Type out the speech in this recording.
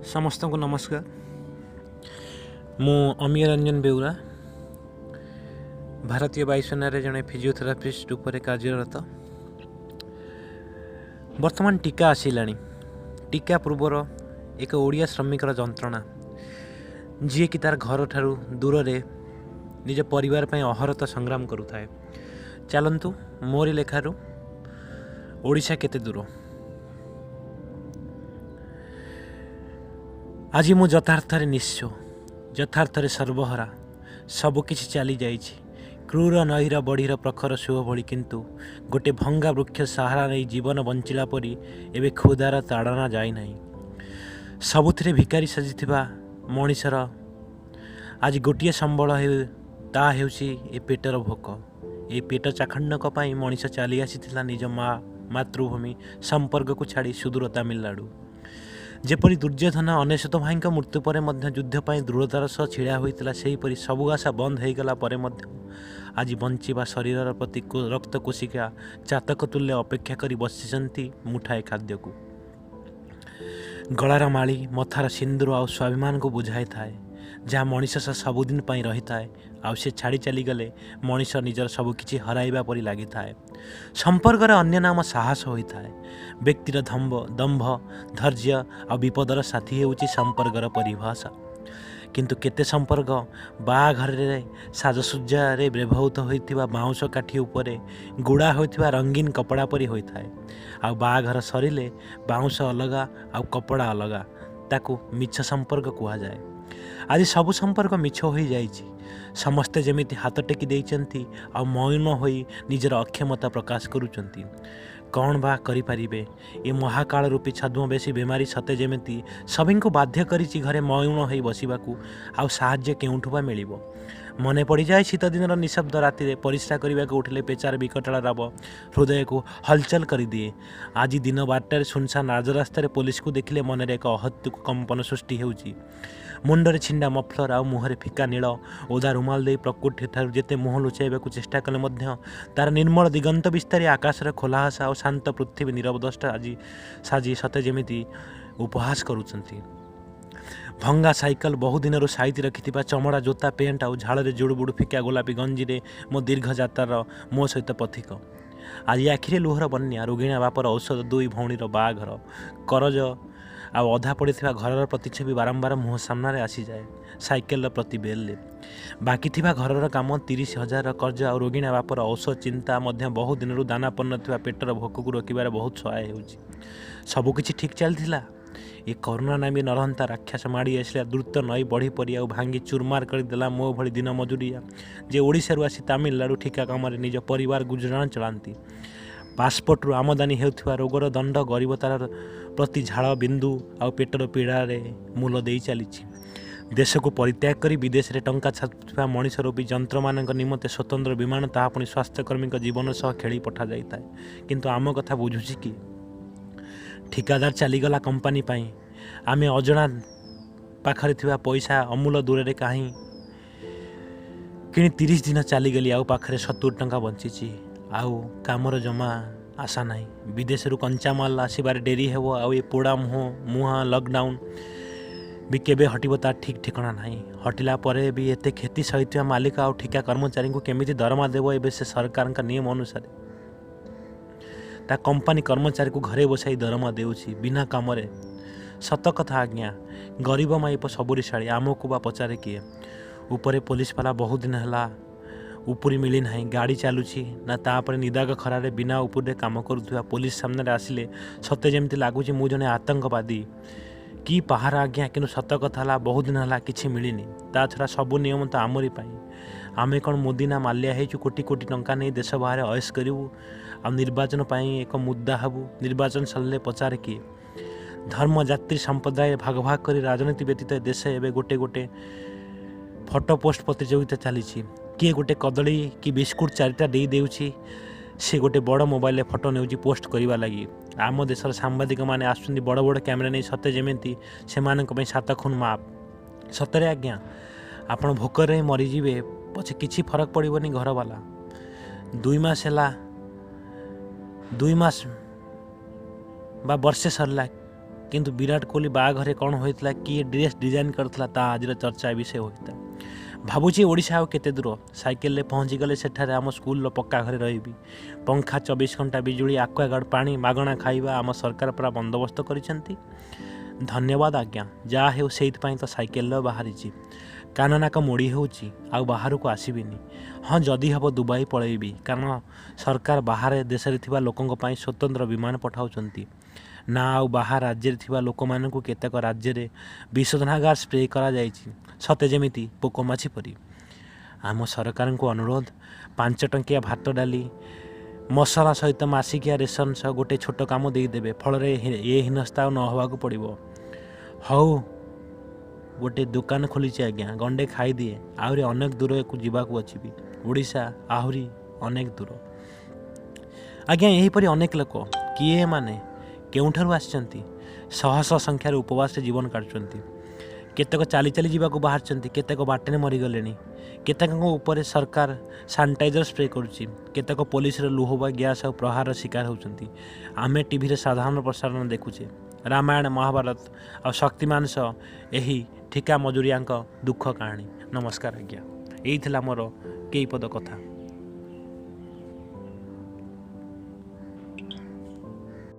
समस्त को नमस्कार। मु अमीय रंजन बेउरा भारतीय वायुसेना जड़े फिजियोथेरापिस्ट उपर कार्यरत। वर्तमान टीका आसला। टीका पूर्वर एक ओडिया श्रमिकर जंत्रणा जी कि तार घर ठारू दूर रे निज परिवार पर अहरत संग्राम करुए। चलतु मोरी लेखारू ओडिशा केते दूर। आज मु यथार्थरे निस्व, यथार्थरे सर्वहरा। सबकि चली जाइछि क्रूर नईर बढ़ीर प्रखर सुह भली, किंतु गोटे भंगा वृक्ष सहारा नहीं जीवन बंचिला परी एवं क्षुधार ताड़ना जाए नहीं। सबुथिरे भिकारी साजिथिबा मनीषर आज गोटे संबल ता हेउछि ए पेटर भोक। ए पेट चाखंडक पई मनीष चली आसीथिला निज मातृभूमि संपर्क को छाड़ी सुदूर तमिलनाडु। जेपरी दुर्योधन अनेशत भाई मृत्यु पर युद्ध पर दृढ़तार सह छिड़ा होता, सेहीपरि सबु आशा बंद हो गला पर आज बंचिबा शरीर प्रति रक्त कोशिका चातक तुल्य अपेक्षा करी बसिचंती मुठाए खाद्य को। गलार माली मथार सिंदूर आ स्वाभिमान को बुझाई थाए, जहाँ मनीष सबुदिन रही थाए। आउ से छाड़ी चली गले मनीष निजर सबकि हराइबा परी लगी थाए। संपर्कर अन्य नाम साहस होता है। व्यक्तिर दंभ धैर्य आ विपदर साथी होउची संपर्कर परिभाषा। किंतु केते संपर्क बाघर साजसज्जा व्यवहृत होइथिबा बाउंस काठी उपरे गुड़ा होइथिबा रंगीन कपड़ा परी होता है। आ बाघर सरिले बाउंस अलगा आ कपड़ा अलगा, ताकू मिछ संपर्क कुहा जाए। आज सबु संपर्क मिछ हो जाइछि। समस्ते जमिति हाथ टेकी देइचंती आ मौन होई निजर अक्षमता प्रकाश करुचंती। कौन बा करि परिबे? ए महाकाल रूपी छद्मवेशी बेमारी सते जेमिति सभी को बाध्य करिछि घरे मौन होई बसिबाकू। आ साहाय्य केउठु बा मिलिबो? मने पड़ जाए शीत दिन निशब्द राति परिस्रा करने को उठिले पेचार विकटाल राब हृदय को हलचल कर दिए। आज दिन 12टार सुनसान राजरास्तार पुलिस को देखिले मन एक अहत्युक कंपन सृष्टि होउची। मुंडरे छिंडा मफलर आ मुहरे फिका नील ओदा रुमाल दे प्रकृति ठार जेते मुह लुचाइबा चेष्टा कले मध्य तार निर्मल दिगंत विस्तारी आकाशर खोला आशा और शांत पृथ्वी नीरव दष्टा आज साजी सते जेमिति उपहास करुचंती। भंगा साइकल बहु दिन साइति रखि चमड़ा जोता पेंट आउ झाड़ जुड़बुड़ फिका गोलापी गंजी रे मो दीर्घ यात्रार मो सहित पथिक। आज आखिरे लुहर बन्या रोगिणा बापर औषध दुई भौणीर बाघर करज आ अधा पड़ी घर प्रतिच्छवि बारंबार मुह सामने आसी जाए। साइकेल प्रति बेल्ले बाकी थिबा घरर काम 30,000 कर्ज आ रोगिणा बापर औषध चिंता मध्य बहु दिन दाना पन्न पेटर भोक को रोकबार बहुत सहाय होउची। सबकिछि ठीक चलथिला। ये कोरोना नामी नरहंता राक्षस माड़ी आसला द्रुत नई बढ़ी पड़ी आ भांगी चुरमार करदेला मो भली दिन मजुरिया जे ओडिशारू आसी तमिलनाडु ठिका काम निज परिवार गुजराण चलांती। पासपोर्ट रु आमदानी हेउथिबा रोगर दंड गरीबतार प्रति झाड़ बिंदु आ पेटर पीड़ा मूल दे चली। देश को परित्याग कर विदेश में टंका छापुवा मनीष रूपी जंत्र मान निमंते स्वतंत्र विमान ताहा पुणी स्वास्थ्यकर्मी जीवन सह खेली पठा जाए। किंतु आम कथा बुझुची कि ठिकादार चलीगला कंपानी पाई आमे अजना पाखरे थिबा पैसा अमूल दूर रे कहीं कि 30 दिन चलीगली आउ पाखरे 70 टंका बंची आउ कामर जमा आशा नहीं। विदेश रु कंचामाल आसबार डेरी हेब आउ ये पोड़ा मुहा लॉकडाउन भी केबे हटिब तार ठीक ठिकाना नहीं। हटिला परे भी एते खेती सहित मालिक आउ ठिका कर्मचारी को केमिति दरमा देव एबे से सरकार का नियम अनुसार ता कंपानी कर्मचारी को घरे बसाई दरमा देउछि बिना काम। सत कथा आज्ञा गरीब माइप सबुरीशाड़ी आमको बा पचारे किए। उपरे पुलिस वाला बहुत दिन है उपरी मिली ना गाड़ी चलुची ना तापर निदाग खरारे बिना उपरे काम करुवा पुलिस सामने आसिले सते जमी लगुच मु जने आतंकवादी कि पहाड़ आज्ञा। कि सत कथा बहुत दिन है कि मिलनी ता छड़ा सबू नियम तो आमरी आमे कौन मोदी ना माल्या हो कोटी कोटी टंका नहीं देश बाहर अयस करूँ आ निर्वाचन एक मुद्दा हबू। निर्वाचन सरले पचारे किए? धर्म जाति संप्रदाय भाग भाग कर राजनीति व्यतीत देश एवं गोटे गोटे फोटो पोस्ट प्रतियोगिता चली। किए गोटे कदली कि बिस्कुट 4टा दे देउछि से गोटे बड़ मोबाइल फोटो नेउछि पोस्ट करने लगी। आम देशर सांबादिक मैंने आसुच्च बड़ बड़ कैमेरा नहीं सते जमी से 7 खून माप। सतरे आज्ञा आपण भोकर मरीजे पछे किसी फरक पड़ोनी। घर वाला 2 मास है 2 मास बा वर्षे सरला किंतु विराट कोहली बाघरे कौन होता किए ड्रेस डिजाइन करता ता आज चर्चा विषय होता भावुची ओडिशा आउ केते दूर साइकेल पहुँची गले सेठारे आम स्कूल पक्का घरे रही पंखा 24 घंटा बिजुली आक्वागार्ड पानी मागणा खाइबा आम सरकार पूरा बंदोबस्त करिसेंती। धन्यवाद आज्ञा जहाँ हो से तो साइकेल बाहरी कान नाक मोड़ी होची आउ बाहर को आसबिनी। हाँ जदि हम दुबई पलैबी कारण सरकार बाहर देश में लोकों स्वतंत्र विमान पठाउछंती ना आउ बाहर राज्य थिबा लोक मानकु केतक राज्य में विशोधनागार स्प्रे करा जायछि सते जेमिति पोकमाछी परी। आम सरकार को अनुरोध 5 टंकिया भात डाली मसला सहित मासिकिया रेशन सह गोटे छोट काम देदेवे फल ये हीनस्ता न होवाकू पड़ो। हऊ गोटे दुकान खोली आज्ञा गंडे खाई दिए आहरी अनेक दूर को जीवाकू अच्छी भी ओडिशा आहरी अनेक दूर आज्ञा यहीपरि अनेक लोक किए माने केउठारु आछंती शह शह संख्यार उपवास जीवन काटुंट केतक चाली चाली जीवाकू बाहर केतक बाटे मरीगले केतक उपर सरकार सानिटाइजर स्प्रे करुच्ची केतक पुलिस लुह बा गैस और प्रहार शिकार होती। आम टीवी साधारण प्रसारण देखुचे रामायण महाभारत और शक्तिमान सह यही ठिका मजूरिया दुख कहानी। नमस्कार आज्ञा यही मोर कई पद कथा।